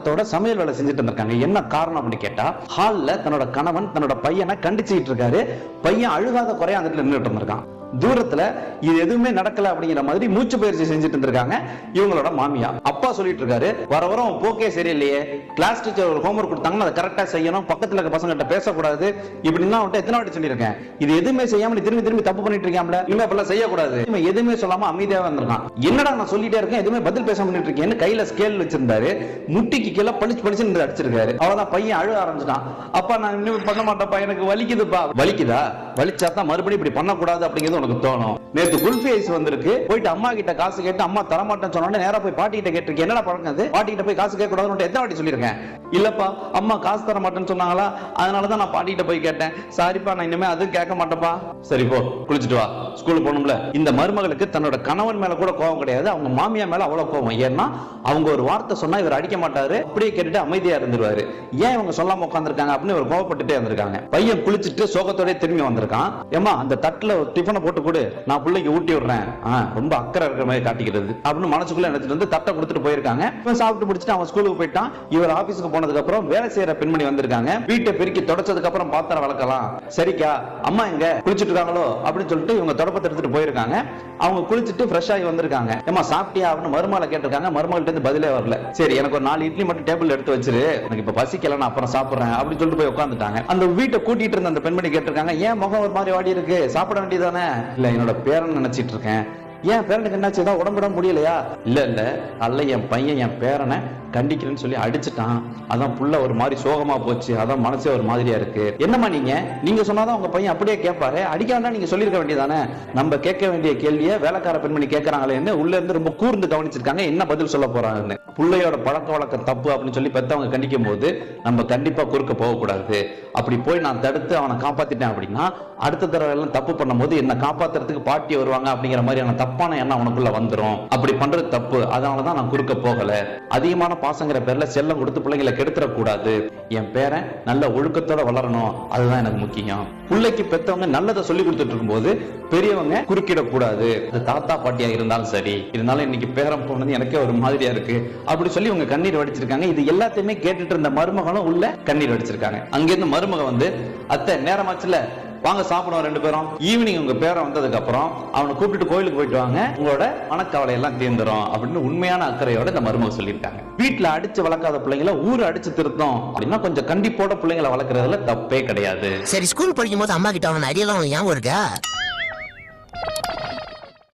சோகத்தோட சமையல் வேலை செஞ்சுட்டு இருந்திருக்காங்க. என்ன காரணம் அப்படின்னு கேட்டா, ஹால்ல தன்னோட கணவன் தன்னோட பையனை கண்டிச்சுட்டு இருக்காரு. பையன் அழுகாத குறையா அந்த இடத்துல நின்றுட்டு இருந்திருக்கான். தூரத்துல இது எதுவுமே நடக்கல அப்படிங்கிற மாதிரி மூச்சு பயிற்சி செஞ்சுட்டு இருந்திருக்காங்க இவங்களோட மாமியா. அப்பா சொல்லிட்டு இருக்காரு, வர வரம் போக்கே சரியில்லையே, கிளாஸ் டீச்சர் ஒரு ஹோம்வொர்க் கொடுத்தாங்கன்னா அதை கரெக்டா செய்யணும், பக்கத்துல இருக்க பசங்க கிட்ட பேசக்கூடாது, இப்படின்னா அவன்கிட்ட எத்தனை வாட்டி சொல்லியிருக்கேன். இது எதுவுமே செய்யாம திரும்பி திரும்பி தப்பு பண்ணிட்டு இருக்காமல, இனிமே அப்பெல்லாம் செய்யக்கூடாது. இவன் எதுவுமே சொல்லாம அமைதியா வந்திருக்கான். என்னடா நான் சொல்லிட்டே இருக்கேன் எதுவுமே பதில் பேச பண்ணிட்டு இருக்கேன்னு கையில ஸ்கேல் வச்சிருந்தாரு. முட்டிக்கு கீழே பளிச்சு பளிச்சு அடிச்சிருக்காரு. அவதான் பையன் அழுக ஆரம்பிச்சிட்டான். அப்பா நான் இன்னும் பண்ண மாட்டேன்ப்பா, எனக்கு வலிக்குதுப்பா. வலிக்குதா? வலிச்சா தான் மறுபடியும் இப்படி பண்ணக்கூடாது அப்படிங்கிறது உனக்கு தோணும். நேத்து குல்ஃபி ஐஸ் வந்திருக்கு, போயிட்டு அம்மா கிட்ட காசு கேட்டு அம்மா தரமாட்டேன்னு சொன்னோட நேரா போய் பாட்டி கிட்ட கேட்டிருக்கேன். என்னடா பழக்கம் அது? பாட்டி கிட்ட போய் காசு கேட்க கூடாதுன்னு எத்தனை வாட்டி சொல்லியிருக்கேன். இல்லப்பா அம்மா காசு தர மாட்டேன்னு சொன்னாங்களா, அதனாலதான் நான் பாட்டி கிட்ட போய் கேட்டேன். சாரிப்பா நான் இனிமே அதுவும் கேட்க மாட்டேப்பா. சரி போ குளிச்சுட்டு வா, ஸ்கூலுக்கு போகணும்ல. இந்த மருமகளுக்கு தன்னோட கணவன் மேல கூட கோபம் கிடையாது, அவங்க மாமியா மேல அவ்வளவு கோபம். ஏன்னா அவங்க ஒரு வார்த்தை சொன்னா இவர் அடிக்க மாட்டாரு, அப்படியே கேட்டுட்டு அமைதியா இருந்துருவாரு. ஏன் இவங்க சொல்லாம உட்காந்துருக்காங்க அப்படின்னு இவர் கோபப்பட்டுட்டே இருந்திருக்காங்க. பையன் குளிச்சுட்டு சோகத்தோட திரும்பி வந்திருக்கான். ஏமா அந்த தட்டுல டிஃபனை போட்டு கொடு, நான் பிள்ளைக்கு ஊட்டி விடுறேன். ரொம்ப அக்கறை இருக்கிற மாதிரி காட்டிக்கிறது அப்படின்னு மனசுக்குள்ள நினைச்சிட்டு வந்து தட்டை கொடுத்துட்டு போயிருக்காங்க. சாப்பிட்டு முடிச்சுட்டு அவன் ஸ்கூலுக்கு போயிட்டான். இவர் ஆபீஸ்க்கு போனதுக்கு அப்புறம் வேலை செய்யற பெண்மணி வந்திருக்காங்க. வீட்டை பெருக்கி தொடச்சதுக்கு அப்புறம் பாத்திரம் வளர்க்கலாம். சரிக்கா அம்மா எங்க குளிச்சுட்டு இருக்காங்களோ அப்படின்னு சொல்லிட்டு இவங்க தொடப்பத்தை எடுத்துட்டு போயிருக்காங்க. அவங்க குளிச்சுட்டு ஃப்ரெஷ் ஆகி வந்திருக்காங்க. ஏமா சாப்பிட்டியா அப்படின்னு மருமகளை கேட்டிருக்காங்க. மருமகிட்ட இருந்து பதிலே வரல. சரி எனக்கு ஒரு 4 இட்லி மட்டும் டேபிள் எடுத்து வச்சிரு, எனக்கு இப்ப பசிக்கல நான் அப்புறம் சாப்பிடுறேன் அப்படின்னு சொல்லிட்டு போய் உட்காந்துட்டாங்க. அந்த வீட்டை கூட்டிட்டு இருந்த அந்த பெண்மணி கேட்டிருக்காங்க, ஏன் முகம் ஒரு மாதிரி வாடி இருக்கு, சாப்பிட வேண்டியதானே? இல்ல என்னோட பேரன் நினைச்சிட்டு இருக்கேன். ஏன் பேரனுக்கு என்னாச்சு, ஏதாவது உடம்புட முடியலையா? இல்ல அல்ல என் பையன் என் பேரனை கண்டிக்கிறேன்னு சொல்லி அடிச்சுட்டான், அதான் புள்ள ஒரு மாதிரி சோகமா போச்சு, அதான் மனசே ஒரு மாதிரியா இருக்கு. என்னமா நீங்க சொன்னாதான் உங்க பையன் அப்படியே கேட்பாரு, அடிக்க வேண்டாம் நீங்க சொல்லிருக்க வேண்டியதானே? நம்ம கேட்க வேண்டிய கேள்வியை வேலைக்கார பெண்மணி கேட்கறாங்களேன்னு உள்ள இருந்து ரொம்ப கூர்ந்து கவனிச்சிருக்காங்க, என்ன பதில் சொல்ல போறாங்கன்னு. பிள்ளையோட பழக்க வழக்கம் தப்பு அப்படின்னு சொல்லி பெத்தவங்க கண்டிக்கும் போது நம்ம கண்டிப்பா குறுக்க போக கூடாது. அப்படி போய் நான் தடுத்து அவனை காப்பாத்திட்டேன் அப்படின்னா அடுத்த தடவை எல்லாம் தப்பு பண்ணும் போது என்ன காப்பாத்துறதுக்கு பாட்டி வருவாங்க அப்படிங்கிற மாதிரியான தப்பான எண்ணம் அவனுக்குள்ள வந்துடும். அப்படி பண்றது தப்பு, அதனாலதான் நான் குறுக்க போகல. அதிகமான பாசங்கிற பேர்ல செல்லம் கொடுத்து பிள்ளைங்களை கெடுத்துடக்கூடாது. என் பேரன் நல்ல ஒழுக்கத்தோட வளரணும், அதுதான் எனக்கு முக்கியம். பிள்ளைக்கு பெத்தவங்க நல்லதை சொல்லி கொடுத்துட்டு இருக்கும்போது பெரியவங்க குறுக்கிடக்கூடாது. அது தாத்தா பாட்டியா இருந்தாலும் சரி. இருந்தாலும் இன்னைக்கு பேரன் போனது எனக்கே ஒரு மாதிரியா இருக்கு அப்படி சொல்லி உங்க கண்ணீர் வடிச்சிருக்காங்க. இது எல்லாத்தையுமே கேட்டுட்டு இருந்த மருமகளும் உள்ள கண்ணீர் வடிச்சிருக்காங்க. அங்கிருந்து மருமக வந்து, அத்தை நேரமாச்சுல வாங்க சாப்பிடுவோம் 2 பேரும். ஈவினிங் உங்க பேரன் வந்ததுக்கு அப்புறம் அவனை கூப்பிட்டு கோயிலுக்கு போயிட்டு வாங்க, உங்களோட மனக்கவலை எல்லாம் தீர்ந்துரும் அப்படின்னு உண்மையான அக்கறையோட இந்த மருமக சொல்லியிருக்காங்க. வீட்டுல அடிச்சு வளர்க்காத பிள்ளைங்களை ஊர் அடிச்சு திருத்தம் அப்படின்னா கொஞ்சம் கண்டிப்போட பிள்ளைங்களை வளர்க்கறதுல தப்பே கிடையாது. சரி ஸ்கூல் படிக்கும் போது அம்மா கிட்ட அவன் அடியெல்லாம் ஞாபகம் இருக்கா?